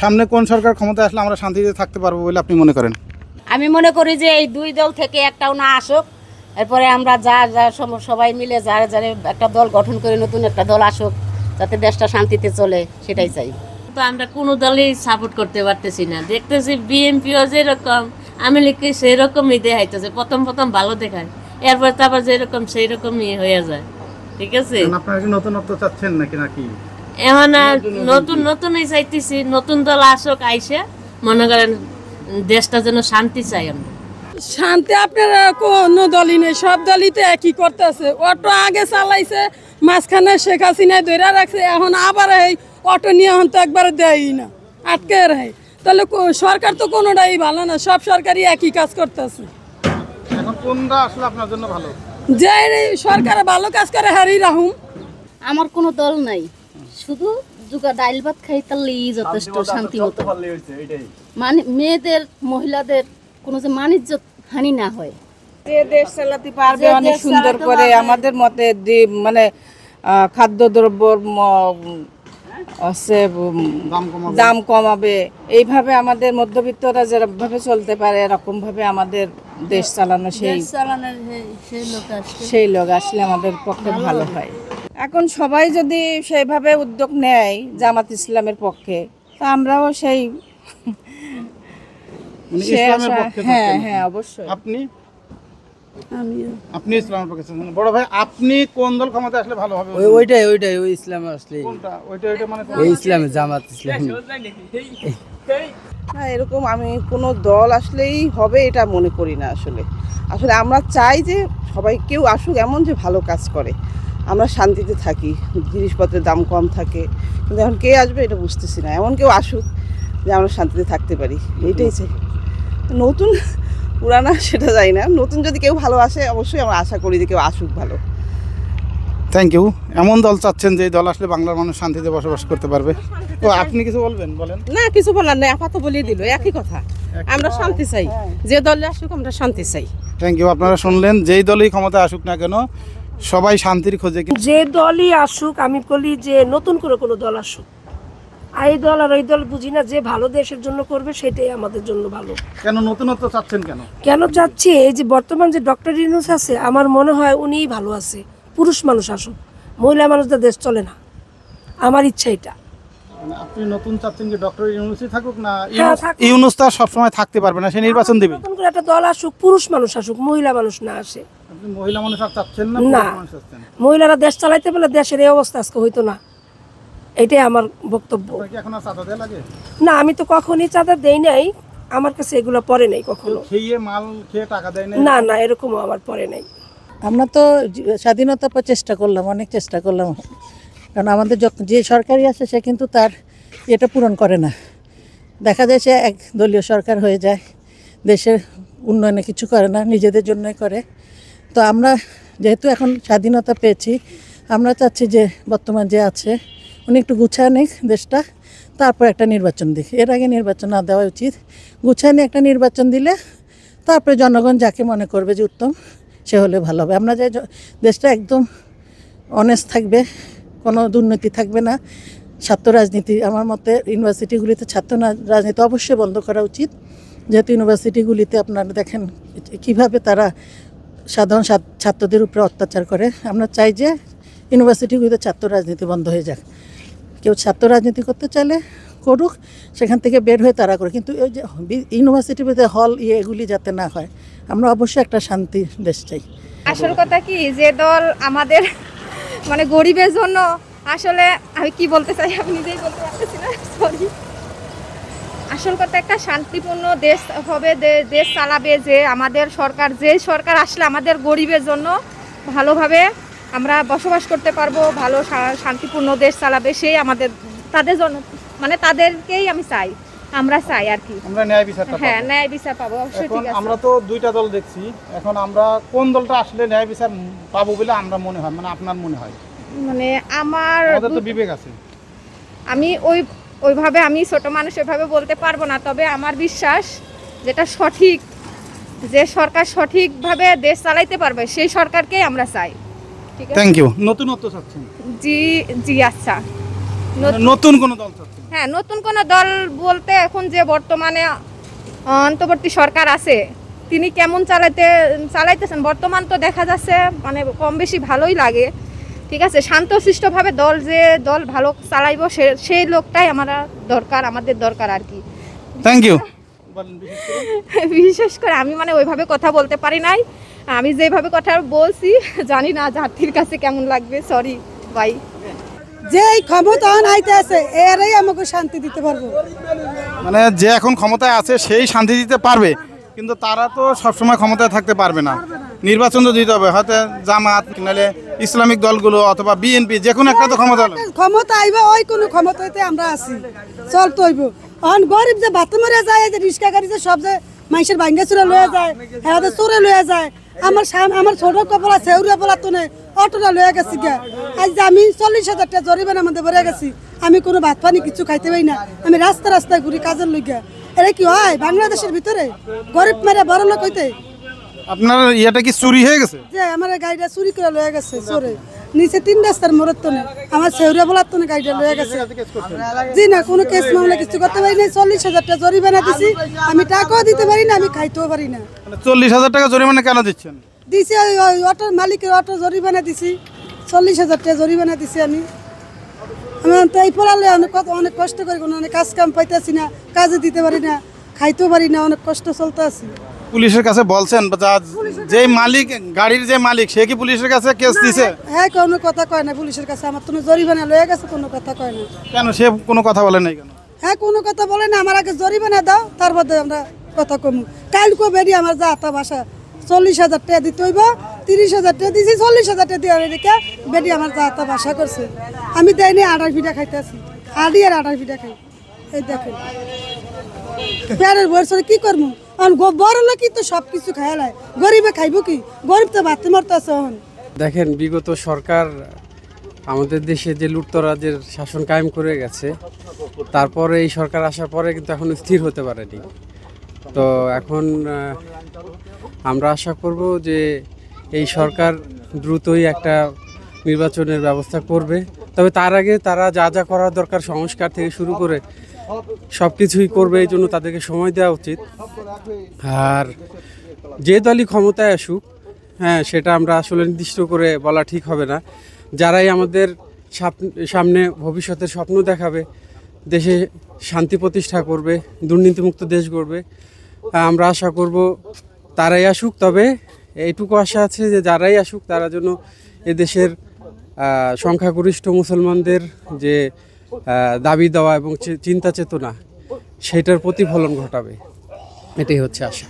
সামনে কোন সরকার ক্ষমতায় আসলে আমরা শান্তিতে থাকতে পারবো বলে আপনি মনে করেন? আমি মনে করি যে এই দুই দল থেকে একটাও না আসুক, এরপরে আমরা সবাই মিলে যারা যারা একটা দল গঠন করে নতুন একটা দল আসুক, যাতে দেশটা শান্তিতে চলে, সেটাই চাই। তো আমরা কোনো দলই সাপোর্ট করতে পারতেছি না, দেখতেছি বিএনপিও যেরকম আমি লিখে সেই রকমই দেখাইতেছে, প্রথম ভালো দেখায়, এরপর তারপর যেরকম সেই রকমই হয়ে যায়। ঠিক আছে, আপনারা কি নতুনত্ব চাচ্ছেন নাকি? এখন নতুনই চাইতেছি, নতুন দল আসুক, আইসে মনে করেন দেশটা যেন শান্তি চাই আমরা। শান্তি আপনারা কোনো দলই নেই, সব দলই তো একই করতেছে। অটো আগে চালাইছে, মাঝখানে শেখ হাসিনায় ধরে রাখছে, এখন আবার এই অটো নিয়ে এখন তো একবারে দেয়ই না, আটকে রাখে। তাহলে সরকার তো কোনোটাই ভালো না, সব সরকারই একই কাজ করতেছে। এখন কোনটা আসলে আপনার জন্য ভালো? যে সরকার ভালো কাজ করে হারিয়ে রাখুন। আমার কোনো দল নাই, শুধু দুগা ডাইল ভাত খাই তাহলেই যথেষ্ট, শান্তি মতো। মানে মেয়েদের মহিলাদের কোনো যে মানিজ্য হানি না হয়, যে দেশ চালাতে পারবে অনেক সুন্দর করে, আমাদের মতে মানে খাদ্যদ্রব্যর দাম কমাবে, এইভাবে আমাদের মধ্যবিত্তরা যেভাবে চলতে পারে এরকম ভাবে আমাদের দেশ চালানো, সেই লোক আসলে আমাদের পক্ষে ভালো হয়। এখন সবাই যদি সেইভাবে উদ্যোগ নেয় জামাত ইসলামের পক্ষে, তা আমরাও সেই হ্যাঁ অবশ্যই। আপনি ইসলামের পক্ষে আছেন। বড় ভাই, আপনি কোন দল ক্ষমতায় আসলে ভালো হবে? ওইটাই ওই ইসলামে আসলে কোনটা? ওইটা মানে ওই ইসলামে, জামাত ইসলাম। না, এরকম আমি কোনো দল আসলেই হবে এটা মনে করি না। আসলে আমরা চাই যে সবাই কেউ আসুক এমন যে ভালো কাজ করে, আমরা শান্তিতে থাকি, জিনিসপত্রের দাম কম থাকে। কিন্তু এখন কে আসবে এটা বুঝতেছি না, এমন কেউ আসুক যে আমরা শান্তিতে থাকতে পারি, এইটাই চাই। নতুন পুরানা সেটা যাই না, নতুন যদি কেউ ভালো আসে অবশ্যই আমরা আশা করি যে কেউ আসুক ভালো। Thank you. এমন দল চাচ্ছেন যে দল আসলে বাংলার মানুষ শান্তিতে বসবাস করতে পারবে। তো আপনি কিছু বলবেন? বলেন। না, কিছু বলার নেই, আপাতত বলিয়ে দিল একই কথা, আমরা শান্তি চাই, যে দলে আসুক আমরা শান্তি চাই। Thank you. আপনারা শুনলেন, যেই দলই ক্ষমতায় আসুক না কেন সবাই শান্তির খোঁজে। যে দলই আসুক, আমি বলি যে নতুন করে কোনো দল আসুক, এই দল আর ওই দল বুঝি না, যে ভালো দেশের জন্য করবে সেটাই আমাদের জন্য ভালো। কেন নতুনত্ব চাচ্ছেন? কেন চাচ্ছি, এই যে বর্তমান যে ডক্টর ইউনূস আছে, আমার মনে হয় উনিই ভালো আছে। পুরুষ মানুষ আসুক, মহিলা মানুষদের দেশ চলে না, আমার ইচ্ছা এটা। আপনি নতুন চাচ্ছেন যে ডক্টর ইউনূসই থাকুক না? ইউনূস তো সবসময় থাকতে পারবে না, সে নির্বাচন দিবে। নতুন করে একটা দল আসুক, পুরুষ মানুষ আসুক, মহিলা মানুষ না আসে। আপনি মহিলা মানুষ আর চাচ্ছেন না? না, মহিলারা দেশ চালাইতে পারলে দেশের এই অবস্থা আজকে হইতো না, এটাই আমার বক্তব্য। না, আমি তো কখনই চাঁদা দেই নাই, আমার কাছে এগুলো পরে নাই কখনো। না না, এরকমও আমার পরে নাই। আমরা তো স্বাধীনতার পর চেষ্টা করলাম, অনেক চেষ্টা করলাম, কারণ আমাদের যে সরকারই আছে সে কিন্তু তার এটা পূরণ করে না। দেখা যায় সে এক দলীয় সরকার হয়ে যায়, দেশের উন্নয়নে কিছু করে না, নিজেদের জন্যই করে। তো আমরা যেহেতু এখন স্বাধীনতা পেয়েছি, আমরা চাচ্ছি যে বর্তমান যে আছে উনি একটু গুছায় নিক দেশটা, তারপর একটা নির্বাচন দিক। এর আগে নির্বাচন না দেওয়া উচিত, গুছায় নিয়ে একটা নির্বাচন দিলে তারপরে জনগণ যাকে মনে করবে যে উত্তম সে হলে ভালো হবে। আমরা যে দেশটা একদম অনেস্ট থাকবে, কোনো দুর্নীতি থাকবে না, ছাত্র রাজনীতি, আমার মতে ইউনিভার্সিটিগুলিতে ছাত্র রাজনীতি অবশ্যই বন্ধ করা উচিত। যেহেতু ইউনিভার্সিটিগুলিতে আপনারা দেখেন কিভাবে তারা সাধারণ ছাত্রদের উপরে অত্যাচার করে। আমরা চাই যে ইউনিভার্সিটিগুলিতে ছাত্র রাজনীতি বন্ধ হয়ে যাক। কেউ ছাত্র রাজনীতি করতে চাইলে করুক, সেখান থেকে বের হয়ে তারা করে, কিন্তু ওই যে ইউনিভার্সিটির ভিতরে হল এগুলি যাতে না হয়। আমরা অবশ্যই একটা শান্তি দেশ চাই। আসল কথা কি, যে দল আমাদের মানে গরিবের জন্য, আসলে আমি কি বলতে চাই আমি নিজেই বলতে পারতেছি না, সরি। আসল কথা একটা শান্তিপূর্ণ দেশ হবে, দেশ চালাবে যে আমাদের সরকার, যে সরকার আসলে আমাদের গরিবের জন্য ভালোভাবে আমরা বসবাস করতে পারবো, ভালো শান্তিপূর্ণ দেশ চালাবে, সেই আমাদের তাদের জন্য, মানে তাদেরকেই আমি চাই, আমরা চাই আর কি। আমরা ন্যায় বিচার পাবো। হ্যাঁ, ন্যায় বিচার পাবো অবশ্যই। ঠিক আছে, আমরা তো দুইটা দল দেখছি, এখন আমরা কোন দলটা আসলে ন্যায় বিচার পাবো বলে আমরা মনে হয়, মানে আপনার মনে হয়? মানে আমাদের তো বিবেক আছে, আমি ওইভাবে আমি ছোট মানুষ ওইভাবে বলতে পারবো না, তবে আমার বিশ্বাস যেটা সঠিক, যে সরকার সঠিকভাবে দেশ চালাইতে পারবে সেই সরকারকেই আমরা চাই। ঠিক আছে, থ্যাংক ইউ। নতুনত্ব চাচ্ছেন? জি জি, আচ্ছা। নতুন কোন দল চাচ্ছেন? হ্যাঁ, নতুন কোন দল বলতে এখন যে বর্তমানে অন্তর্বর্তী সরকার আছে তিনি কেমন চালাইতেছেন বর্তমান তো দেখা যাচ্ছে মানে কম বেশি ভালোই লাগে। ঠিক আছে, শান্তশিষ্টভাবে দল ভালো চালাইব সেই লোকটাই আমাদের দরকার আর কি। Thank you. বিশেষ করে আমি মানে ওইভাবে কথা বলতে পারি নাই, আমি যেভাবে কথা বলছি জানি না জাতির কাছে কেমন লাগবে, সরি ভাই। যেই ক্ষমতা আইতে আছে এরাই আমাকে শান্তি দিতে পারবো। মানে যে এখন ক্ষমতায় আছে সেই শান্তি দিতে পারবে, কিন্তু তারা তো সবসময় ক্ষমতায় থাকতে পারবে না। নির্বাচন তো দিতে হবে, হয়তো জামাত নাহলে ইসলামিক দলগুলো অথবা বিএনপি, যে কোনো একটা তো ক্ষমতা হলো। ক্ষমতা আইবা ওই কোনো ক্ষমতাতে আমরা আছি, চলতে হইব। এখন গরিব যে বাতে মরে যায়, যে রিক্সা গাড়ি যে সব যে মানুষের ভাঙ্গা চুরে লয়ে যায়, হ্যাঁ চোরে লয়ে যায়। আমার ছোট কপলা সেউরিয়া পলা তো নেই, অটোটা লয়ে গেছি গা। আজ যে আমি 40,000 টাকা জরিমানা আমাদের ভরে গেছি, আমি কোনো ভাত পানি কিছু খাইতে পারি না, আমি রাস্তায় ঘুরি কাজের লইগা। এটা কি হয় বাংলাদেশের ভিতরে? গরিব মেরে বড় লোক হইতে আপনার ইয়েটা কি চুরি হয়ে গেছে? যে আমার গাড়িটা চুরি করে লয়ে গেছে চোরে, নিচে 3 রাস্তার মোড়ের তো আমার সেউরিয়া বলার তো গাড়িটা লয়ে গেছে। জি না, কোনো কেস মামলা কিছু করতে পারি না। 40,000 টাকা জরিমানা দিছি, আমি টাকাও দিতে পারি না, আমি খাইতেও পারি না। 40,000 টাকা জরিমানা কেন দিচ্ছেন? দিছি ওই অটোর মালিকের অটো জরিমানা দিছি, 40,000 টাকা জরিমানা দিছি আমি। তো এই পড়ালে অনেক কষ্ট করি, কোনো অনেক কাজ কাম পাইতেছি না, কাজে দিতে পারি না, খাইতেও পারি না, অনেক কষ্ট চলতে আছি। পুলিশের কাছে বলছেন? যে মালিক, গাড়ির যে মালিক, সে কি পুলিশের কাছে কেস দিছে? হ্যাঁ, কোনো কথা কয় না পুলিশের কাছে, আমার তো জরিমানা লয়ে গেছে, কোনো কথা কয় না। কেন সে কোনো কথা বলে নাই কেন? হ্যাঁ, কোনো কথা বলে না, আমার আগে জরিমানা দাও, তারপর আমরা কথা কমু। কালকে বেরি আমার যা তা বাসা 40,000 টাকা দিতে হইব, 30,000 টাকা দিছি, 40,000 টাকা দিয়ে রেখে বেরি আমার যা তা বাসা করছে। আমি দেয়নি 28 পিঠা খাইতে আছি, আডি আর 28 পিঠা খাই। এই দেখেন প্যারের বয়সে কি করবো, বড় লোক তো সব কিছু খাইলাই, গরিবে খাইব কি? গরিব তো ভাতে মরতে আছে। এখন দেখেন, বিগত সরকার আমাদের দেশে যে লুটতরাজের শাসন কায়েম করে গেছে, তারপরে এই সরকার আসার পরে কিন্তু এখন স্থির হতে পারেনি। তো এখন আমরা আশা করব যে এই সরকার দ্রুতই একটা নির্বাচনের ব্যবস্থা করবে। তবে তার আগে তারা যা যা করার দরকার, সংস্কার থেকে শুরু করে সব কিছুই করবে, এই জন্য তাদেরকে সময় দেওয়া উচিত। আর যে দলই ক্ষমতায় আসুক, হ্যাঁ, সেটা আমরা আসলে নির্দিষ্ট করে বলা ঠিক হবে না। যারাই আমাদের সামনে ভবিষ্যতের স্বপ্ন দেখাবে, দেশে শান্তি প্রতিষ্ঠা করবে, দুর্নীতিমুক্ত দেশ গড়বে, আমরা আশা করব তারাই আসুক। তবে এইটুকু আশা আছে যে যারাই আসুক তারা যেন এদেশের সংখ্যাগরিষ্ঠ মুসলমানদের যে দাবি দেওয়া এবং চিন্তা চেতনা, সেটার প্রতিফলন ঘটাবে, এটাই হচ্ছে আশা।